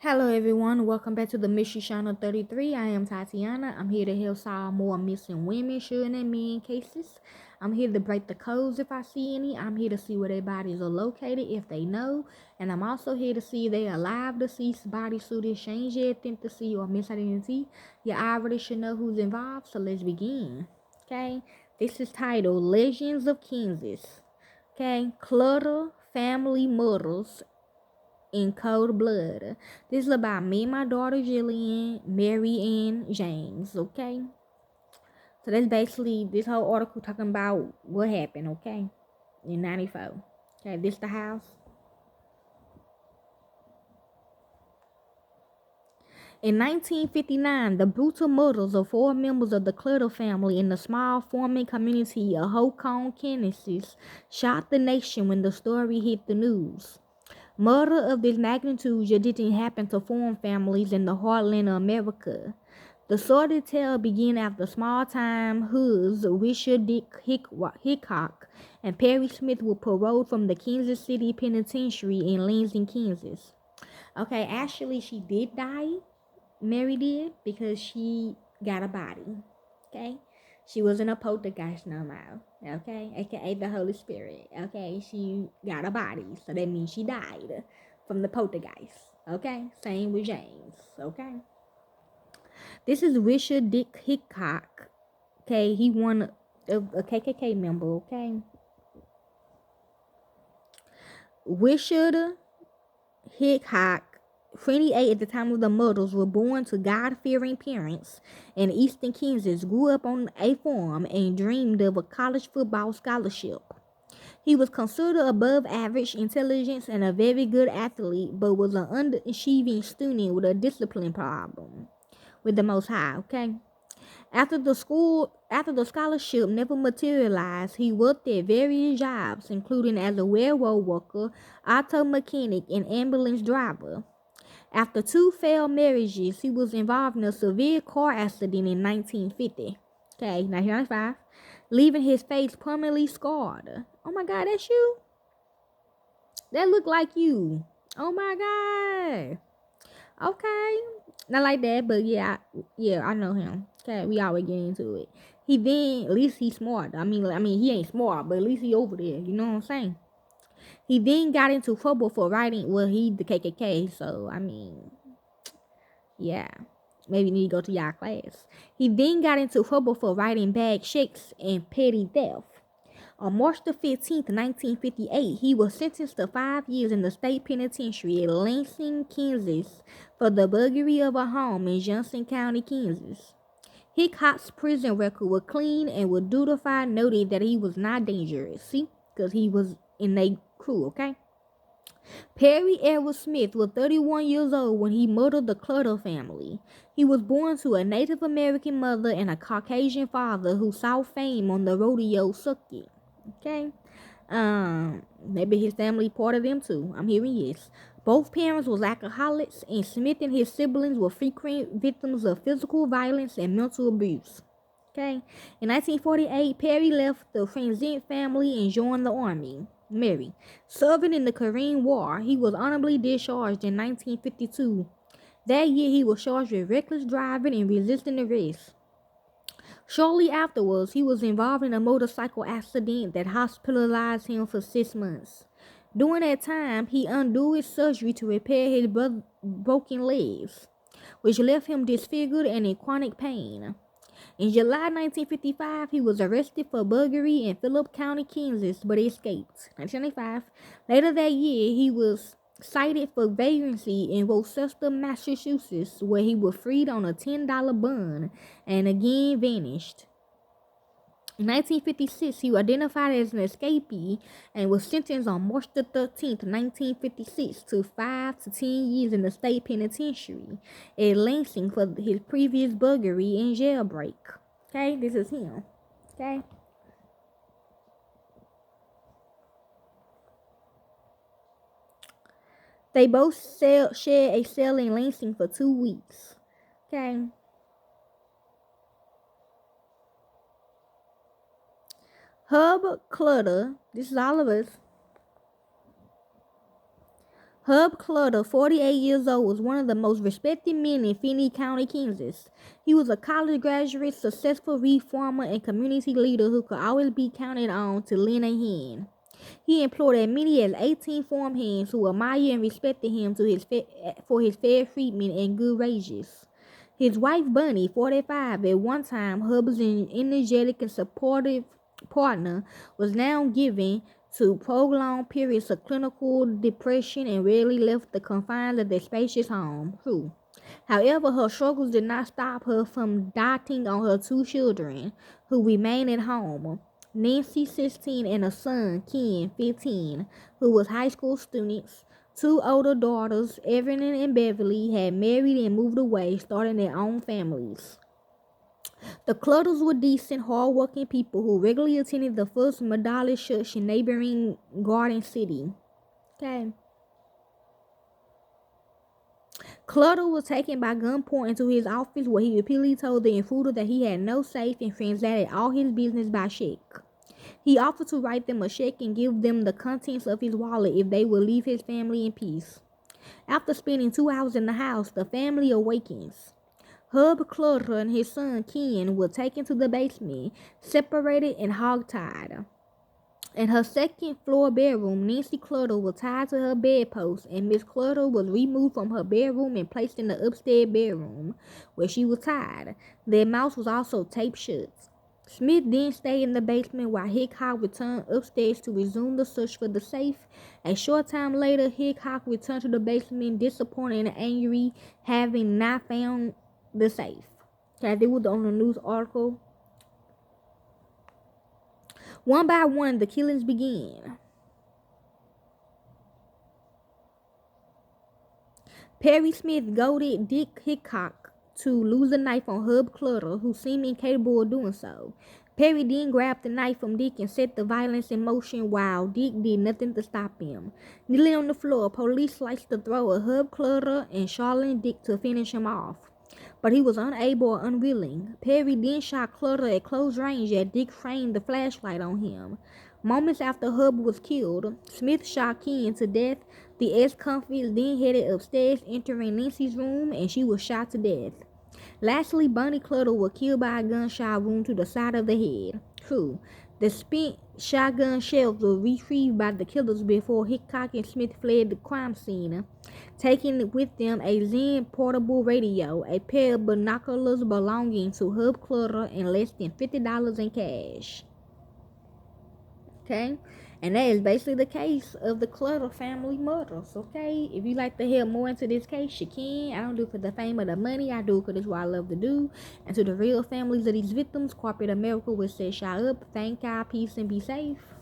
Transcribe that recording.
Hello everyone, welcome back to the Mystery Channel 33. I am Tatiana. I'm here to help solve more missing women, children, and men cases. I'm here to break the codes if I see any. I'm here to see where their bodies are located if they know. And I'm also here to see if they are alive, deceased, body suited, change their identity or misidentity. You already should know who's involved, so let's begin. Okay, this is titled Legends of Kansas. Okay, Clutter, Family Murders, in cold blood. This is about me and my daughter Jillian, Mary Ann James, okay? So that's basically this whole article talking about what happened, okay? In 94. Okay, this the house. In 1959, the brutal murders of four members of the Clutter family in the small farming community of Hocon, Kansas, shocked the nation when the story hit the news. Murder of this magnitude just didn't happen to farm families in the heartland of America. The sordid tale began after small-time hoods Richard Dick Hickok and Perry Smith were paroled from the Kansas City Penitentiary in Lansing, Kansas. Okay, actually, she did die. Mary did, because she got a body. Okay? She wasn't a poltergeist no more. Okay? AKA the Holy Spirit. Okay? She got a body. So that means she died from the poltergeist. Okay? Same with James. Okay? This is Richard Dick Hickok. Okay? He won a KKK member. Okay? Richard Hickok, 28 at the time of the murders, were born to God-fearing parents in eastern Kansas, grew up on a farm, and dreamed of a college football scholarship. He was considered above average intelligence and a very good athlete, but was an underachieving student with a discipline problem with the Most High, okay? After the scholarship never materialized, he worked at various jobs, including as a railroad worker, auto mechanic, and ambulance driver. After two failed marriages, he was involved in a severe car accident in 1950. Okay, 1995, leaving his face permanently scarred. Oh my God, that's you? That look like you. Oh my God. Okay. Not like that, but yeah, I know him. Okay, we always get into it. He then, at least he's smart. I mean, he ain't smart, but at least he over there. You know what I'm saying? He then got into trouble for writing. Well, he the KKK, so I mean, yeah, maybe you need to go to y'all class. He then got into trouble for writing bad checks and petty theft. On March the 15th, 1958, he was sentenced to 5 years in the state penitentiary at Lansing, Kansas, for the burglary of a home in Johnson County, Kansas. Hickok's prison record was clean and was dutify, noting that he was not dangerous. See? Because he was in a crew, okay? Perry Edward Smith was 31 years old when he murdered the Clutter family. He was born to a Native American mother and a Caucasian father who saw fame on the rodeo circuit. Okay? Maybe his family part of them too. I'm hearing yes. Both parents was alcoholics, and Smith and his siblings were frequent victims of physical violence and mental abuse. Okay? In 1948, Perry left the Franzent family and joined the Army. Mary. Serving in the Korean War, he was honorably discharged in 1952. That year, he was charged with reckless driving and resisting arrest. Shortly afterwards, he was involved in a motorcycle accident that hospitalized him for 6 months. During that time, he underwent surgery to repair his broken legs, which left him disfigured and in chronic pain. In July 1955, he was arrested for burglary in Phillip County, Kansas, but escaped. 1995. Later that year, he was cited for vagrancy in Worcester, Massachusetts, where he was freed on a $10 bond and again vanished. In 1956, he was identified as an escapee and was sentenced on March the 13th, 1956 to 5 to 10 years in the state penitentiary at Lansing for his previous burglary and jailbreak. Okay, this is him. Okay. They both shared a cell in Lansing for 2 weeks. Okay. Hub Clutter, this is all of us. Hub Clutter, 48 years old, was one of the most respected men in Finney County, Kansas. He was a college graduate, successful reformer, and community leader who could always be counted on to lend a hand. He employed as many as 18 farm hands who admired and respected him for his fair treatment and good wages. His wife Bunny, 45, at one time Hub's energetic and supportive partner, was now given to prolonged periods of clinical depression and rarely left the confines of their spacious home. However, her struggles did not stop her from doting on her two children, who remained at home. Nancy, 16, and a son, Ken, 15, who was high school students. Two older daughters, Evelyn and Beverly, had married and moved away, starting their own families. The Clutters were decent, hard-working people who regularly attended the First Methodist Church in neighboring Garden City. Okay. Clutter was taken by gunpoint into his office where he repeatedly told the intruder that he had no safe and transacted all his business by check. He offered to write them a check and give them the contents of his wallet if they would leave his family in peace. After spending 2 hours in the house, the family awakens. Hub Clutter and his son Ken were taken to the basement, separated and hogtied. In her second floor bedroom, Nancy Clutter was tied to her bedpost, and Miss Clutter was removed from her bedroom and placed in the upstairs bedroom, where she was tied. Their mouths was also taped shut. Smith then stayed in the basement while Hickok returned upstairs to resume the search for the safe. A short time later, Hickok returned to the basement, disappointed and angry, having not found the safe. Okay, they was on the news article. One by one, the killings began. Perry Smith goaded Dick Hickok to lose a knife on Hub Clutter, who seemed incapable of doing so. Perry then grabbed the knife from Dick and set the violence in motion while Dick did nothing to stop him. Kneeling on the floor, police sliced the throat of Hub Clutter and Charlene Dick to finish him off, but he was unable or unwilling. Perry then shot Clutter at close range as Dick framed the flashlight on him. Moments after Hub was killed, Smith shot Ken to death. The ex-convict then headed upstairs, entering Nancy's room, and she was shot to death. Lastly, Bunny Clutter was killed by a gunshot wound to the side of the head. The spent shotgun shells were retrieved by the killers before Hickok and Smith fled the crime scene, taking with them a Zen portable radio, a pair of binoculars belonging to Hub Clutter, and less than $50 in cash. Okay, and that is basically the case of the Clutter family murders. Okay, if you like to hear more into this case, you can. I don't do it for the fame or the money. I do it because it's what I love to do. And to the real families of these victims, corporate America will say, "Shut up, thank God, peace, and be safe."